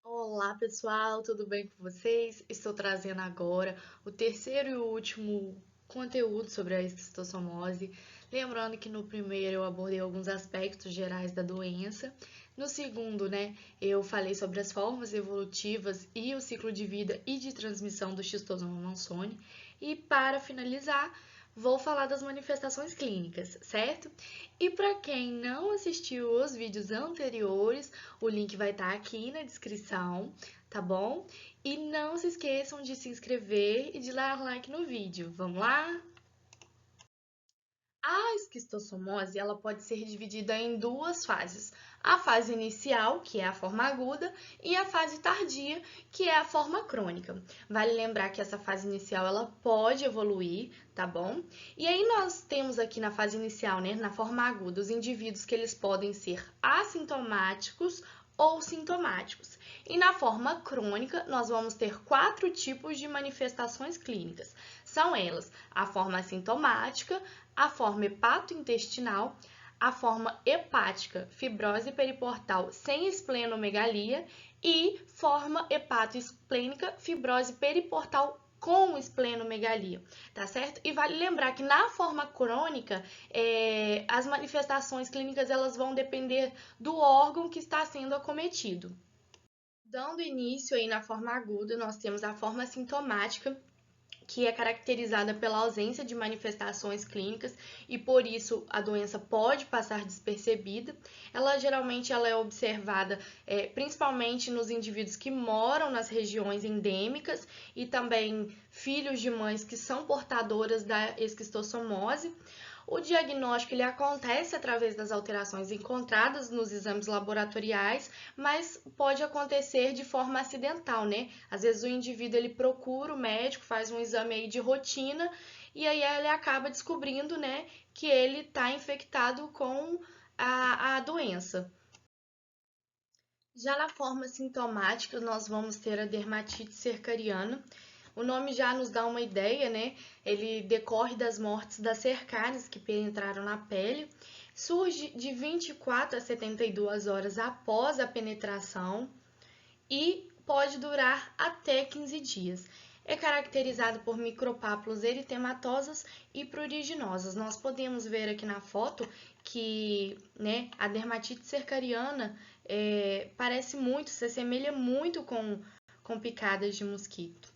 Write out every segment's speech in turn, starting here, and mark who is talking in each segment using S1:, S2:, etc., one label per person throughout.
S1: Olá pessoal, tudo bem com vocês? Estou trazendo agora o terceiro e último conteúdo sobre a esquistossomose. Lembrando que no primeiro eu abordei alguns aspectos gerais da doença. No segundo, eu falei sobre as formas evolutivas e o ciclo de vida e de transmissão do Schistosoma monzoni. E para finalizar, vou falar das manifestações clínicas, certo? E para quem não assistiu os vídeos anteriores, o link vai estar aqui na descrição, tá bom? E não se esqueçam de se inscrever e de dar like no vídeo. Vamos lá? A esquistossomose, ela pode ser dividida em duas fases. A fase inicial, que é a forma aguda, e a fase tardia, que é a forma crônica. Vale lembrar que essa fase inicial, ela pode evoluir, tá bom? E aí nós temos aqui na fase inicial, na forma aguda, os indivíduos que eles podem ser assintomáticos ou sintomáticos. E na forma crônica, nós vamos ter 4 tipos de manifestações clínicas. São elas a forma assintomática, a forma hepatointestinal, a forma hepática, fibrose periportal sem esplenomegalia e forma hepatoesplênica, fibrose periportal com esplenomegalia, tá certo? E vale lembrar que na forma crônica, as manifestações clínicas elas vão depender do órgão que está sendo acometido. Dando início aí na forma aguda, nós temos a forma sintomática, que é caracterizada pela ausência de manifestações clínicas e por isso a doença pode passar despercebida. Ela geralmente é observada principalmente nos indivíduos que moram nas regiões endêmicas e também filhos de mães que são portadoras da esquistossomose. O diagnóstico ele acontece através das alterações encontradas nos exames laboratoriais, mas pode acontecer de forma acidental, né? Às vezes o indivíduo ele procura o médico, faz um exame aí de rotina e aí ele acaba descobrindo, que ele está infectado com a doença. Já na forma sintomática, nós vamos ter a dermatite cercariana. O nome já nos dá uma ideia, né? Ele decorre das mortes das cercárias que penetraram na pele. Surge de 24 a 72 horas após a penetração e pode durar até 15 dias. É caracterizado por micropápulas eritematosas e pruriginosas. Nós podemos ver aqui na foto que, a dermatite cercariana parece muito, se assemelha muito com picadas de mosquito.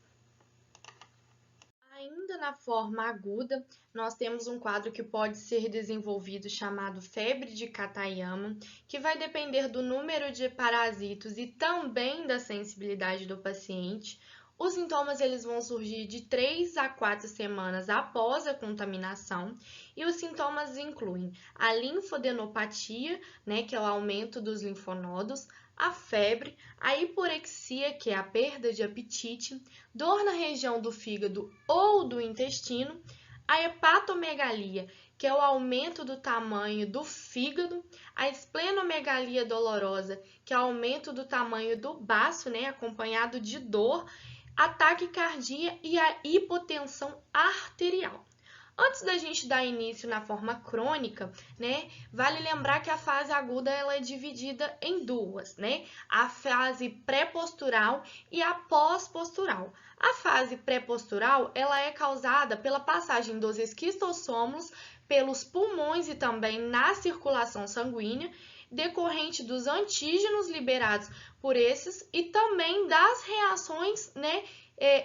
S1: Ainda na forma aguda, nós temos um quadro que pode ser desenvolvido chamado febre de Katayama, que vai depender do número de parasitos e também da sensibilidade do paciente. Os sintomas eles vão surgir de 3 a 4 semanas após a contaminação e os sintomas incluem a linfodenopatia, que é o aumento dos linfonodos, a febre, a hiporexia, que é a perda de apetite, dor na região do fígado ou do intestino, a hepatomegalia, que é o aumento do tamanho do fígado, a esplenomegalia dolorosa, que é o aumento do tamanho do baço, acompanhado de dor, a taquicardia e a hipotensão arterial. Antes da gente dar início na forma crônica, vale lembrar que a fase aguda ela é dividida em duas, a fase pré-postural e a pós-postural. A fase pré-postural ela é causada pela passagem dos esquistossomos pelos pulmões e também na circulação sanguínea, decorrente dos antígenos liberados por esses e também das reações,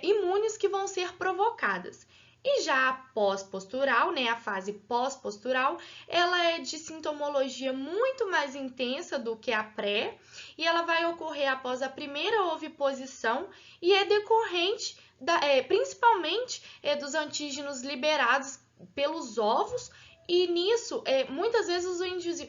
S1: imunes que vão ser provocadas. E já a pós-postural, a fase pós-postural, ela é de sintomologia muito mais intensa do que a pré, e ela vai ocorrer após a primeira oviposição e é decorrente principalmente dos antígenos liberados pelos ovos, e nisso, muitas vezes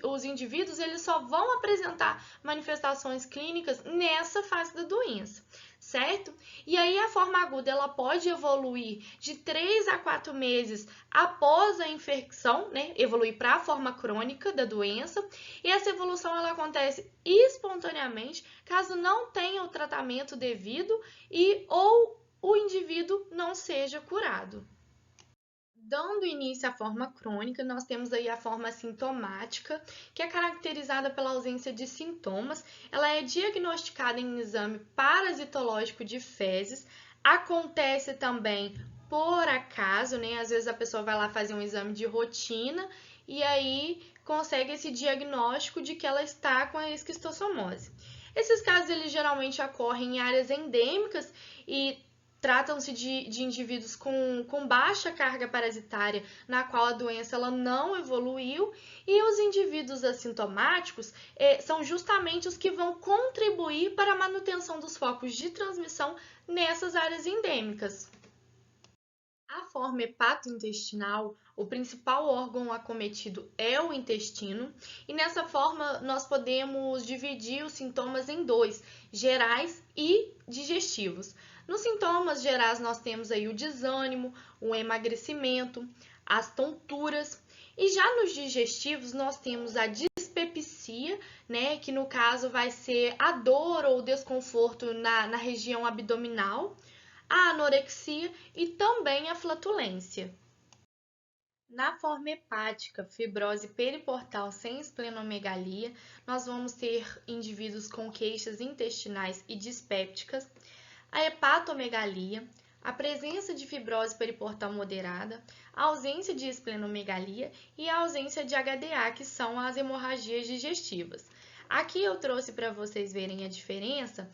S1: os indivíduos eles só vão apresentar manifestações clínicas nessa fase da doença, certo? E aí a forma aguda ela pode evoluir de 3 a 4 meses após a infecção, evoluir para a forma crônica da doença, e essa evolução ela acontece espontaneamente caso não tenha o tratamento devido e ou o indivíduo não seja curado. Dando início à forma crônica, nós temos aí a forma sintomática, que é caracterizada pela ausência de sintomas. Ela é diagnosticada em exame parasitológico de fezes. Acontece também por acaso, né? Às vezes a pessoa vai lá fazer um exame de rotina e aí consegue esse diagnóstico de que ela está com a esquistossomose. Esses casos eles geralmente ocorrem em áreas endêmicas e tratam-se de indivíduos com baixa carga parasitária, na qual a doença ela não evoluiu, e os indivíduos assintomáticos são justamente os que vão contribuir para a manutenção dos focos de transmissão nessas áreas endêmicas. A forma hepatointestinal, o principal órgão acometido é o intestino, e nessa forma nós podemos dividir os sintomas em dois, gerais e digestivos. Nos sintomas gerais nós temos aí o desânimo, o emagrecimento, as tonturas, e já nos digestivos nós temos a dispepsia, né, que no caso vai ser a dor ou desconforto na região abdominal, a anorexia e também a flatulência. Na forma hepática, fibrose periportal sem esplenomegalia, nós vamos ter indivíduos com queixas intestinais e dispépticas, a hepatomegalia, a presença de fibrose periportal moderada, a ausência de esplenomegalia e a ausência de HDA, que são as hemorragias digestivas. Aqui eu trouxe para vocês verem a diferença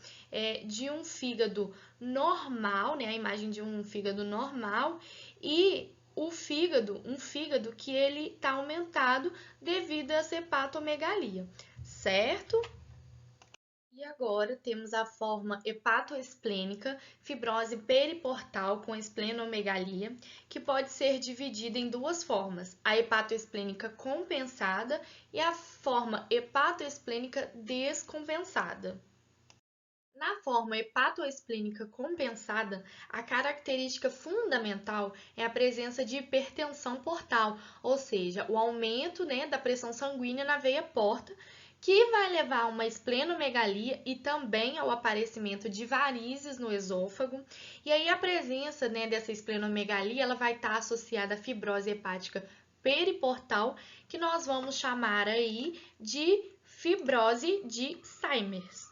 S1: de um fígado normal, né, a imagem de um fígado normal e um fígado que ele está aumentado devido a essa hepatomegalia, certo? E agora temos a forma hepatoesplênica, fibrose periportal com esplenomegalia, que pode ser dividida em duas formas, a hepatoesplênica compensada e a forma hepatoesplênica descompensada. Na forma hepatoesplênica compensada, a característica fundamental é a presença de hipertensão portal, ou seja, o aumento, né, da pressão sanguínea na veia porta, que vai levar a uma esplenomegalia e também ao aparecimento de varizes no esôfago. E aí a presença, né, dessa esplenomegalia, ela vai estar associada à fibrose hepática periportal, que nós vamos chamar aí de fibrose de Simers,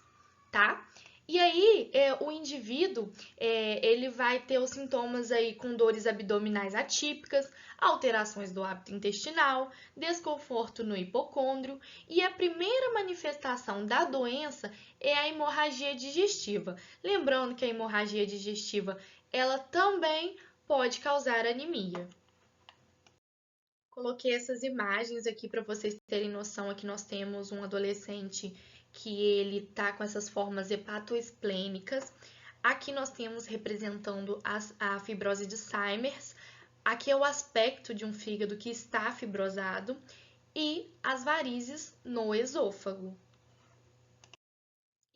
S1: tá? E aí, o indivíduo, ele vai ter os sintomas aí com dores abdominais atípicas, alterações do hábito intestinal, desconforto no hipocôndrio, e a primeira manifestação da doença é a hemorragia digestiva. Lembrando que a hemorragia digestiva, ela também pode causar anemia. Coloquei essas imagens aqui para vocês terem noção. Aqui nós temos um adolescente que ele tá com essas formas hepatoesplênicas. Aqui nós temos representando a fibrose de Simers. Aqui é o aspecto de um fígado que está fibrosado e as varizes no esôfago.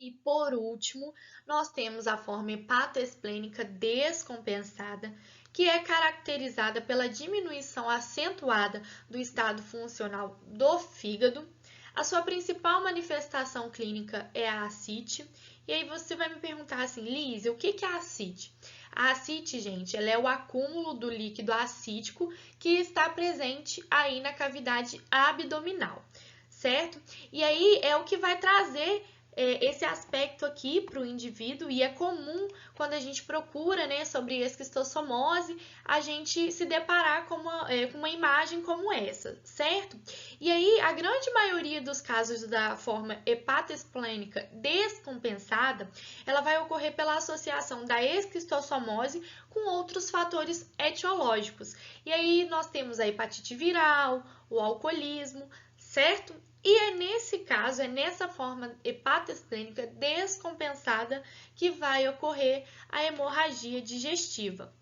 S1: E por último, nós temos a forma hepatoesplênica descompensada, que é caracterizada pela diminuição acentuada do estado funcional do fígado. A sua principal manifestação clínica é a ascite. E aí você vai me perguntar assim, Liz, o que é a ascite? A ascite, gente, ela é o acúmulo do líquido acítico que está presente aí na cavidade abdominal, certo? E aí é o que vai trazer esse aspecto aqui para o indivíduo, e é comum quando a gente procura, né, sobre esquistossomose, a gente se deparar com uma imagem como essa, certo? E aí, a grande maioria dos casos da forma hepatoesplênica descompensada, ela vai ocorrer pela associação da esquistossomose com outros fatores etiológicos. E aí, nós temos a hepatite viral, o alcoolismo, certo? E é nesse caso, é nessa forma hepatoesplênica descompensada que vai ocorrer a hemorragia digestiva.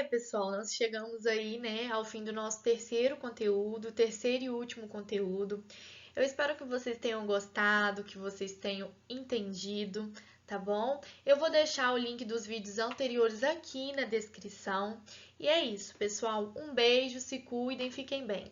S1: Pessoal, nós chegamos aí, né, ao fim do nosso terceiro conteúdo, terceiro e último conteúdo. Eu espero que vocês tenham gostado, que vocês tenham entendido, tá bom? Eu vou deixar o link dos vídeos anteriores aqui na descrição. E é isso, pessoal. Um beijo, se cuidem, fiquem bem.